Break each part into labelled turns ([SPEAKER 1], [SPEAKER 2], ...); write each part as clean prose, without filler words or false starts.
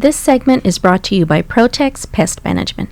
[SPEAKER 1] This segment is brought to you by Protex Pest Management.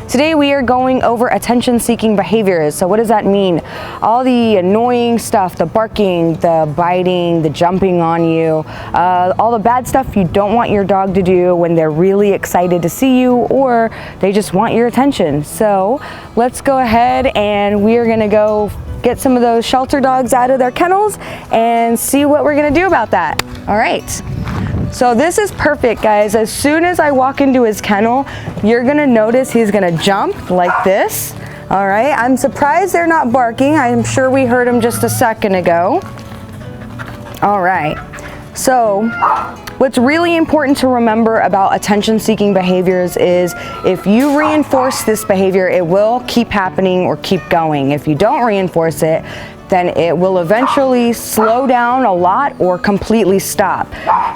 [SPEAKER 2] Today we are going over attention-seeking behaviors. So what does that mean? All the annoying stuff, the barking, the biting, the jumping on you, all the bad stuff you don't want your dog to do when they're really excited to see you or they just want your attention. So let's go ahead and we are gonna go get some of those shelter dogs out of their kennels and see what we're gonna do about that. All right. So this is perfect, guys. As soon as I walk into his kennel, you're gonna notice he's gonna jump like this. All right, I'm surprised they're not barking. I'm sure we heard him just a second ago. All right, so what's really important to remember about attention-seeking behaviors is if you reinforce this behavior, it will keep happening or keep going. If you don't reinforce it, then it will eventually slow down a lot or completely stop.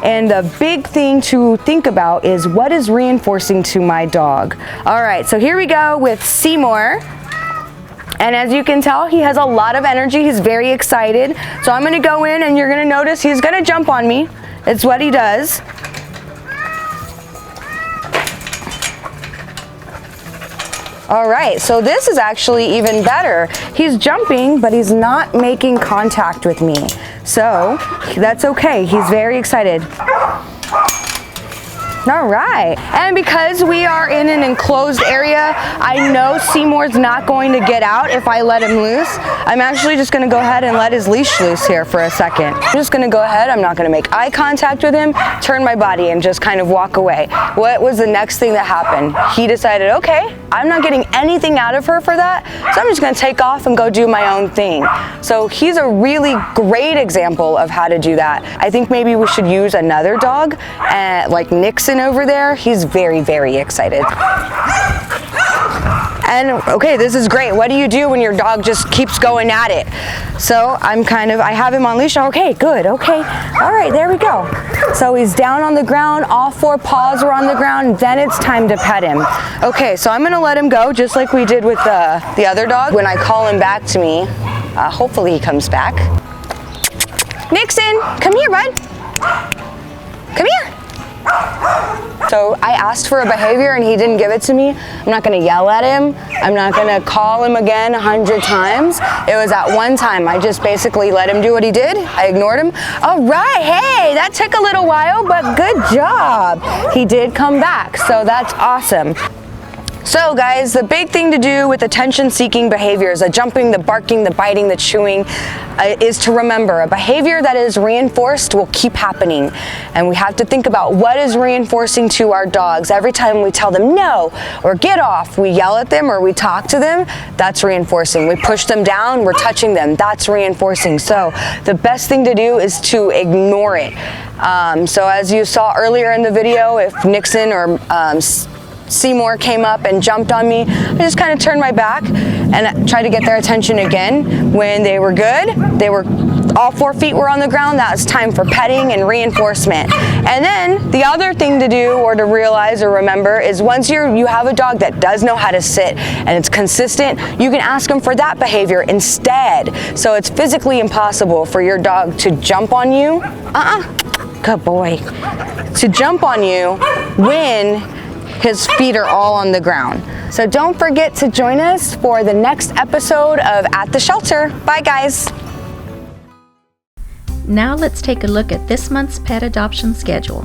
[SPEAKER 2] And the big thing to think about is what is reinforcing to my dog. All right, so here we go with Seymour. And as you can tell, he has a lot of energy. He's very excited. So I'm gonna go in and you're gonna notice he's gonna jump on me. It's what he does. All right, so this is actually even better. He's jumping, but he's not making contact with me. So that's okay, he's very excited. All right, and because we are in an enclosed area, I know Seymour's not going to get out if I let him loose. I'm actually just gonna go ahead and let his leash loose here for a second. I'm just gonna go ahead, I'm not gonna make eye contact with him, turn my body and just kind of walk away. What was the next thing that happened? He decided, okay, I'm not getting anything out of her for that, so I'm just gonna take off and go do my own thing. So he's a really great example of how to do that. I think maybe we should use another dog, like Nixon over there. He's very, very excited. And okay, this is great. What do you do when your dog just keeps going at it? So I have him on leash. Okay, good, okay. All right, there we go. So he's down on the ground, all four paws are on the ground, then it's time to pet him. Okay, so I'm gonna let him go just like we did with the other dog. When I call him back to me, hopefully he comes back. Nixon, come here, bud. Come here. So I asked for a behavior and he didn't give it to me. I'm not gonna yell at him. I'm not gonna call him again 100 times. It was at one time. I just basically let him do what he did. I ignored him. All right, hey, that took a little while, but good job. He did come back, so that's awesome. So guys, the big thing to do with attention-seeking behaviors, the jumping, the barking, the biting, the chewing, is to remember a behavior that is reinforced will keep happening. And we have to think about what is reinforcing to our dogs. Every time we tell them no or get off, we yell at them or we talk to them, that's reinforcing. We push them down, we're touching them, that's reinforcing. So the best thing to do is to ignore it. So as you saw earlier in the video, if Nixon or Seymour came up and jumped on me, I just kind of turned my back and tried to get their attention again. When they were good, all 4 feet were on the ground, that was time for petting and reinforcement. And then the other thing to do or to realize or remember is once you have a dog that does know how to sit and it's consistent, you can ask them for that behavior instead. So it's physically impossible for your dog to jump on you, good boy, to jump on you when his feet are all on the ground. So don't forget to join us for the next episode of At the Shelter. Bye guys.
[SPEAKER 1] Now let's take a look at this month's pet adoption schedule.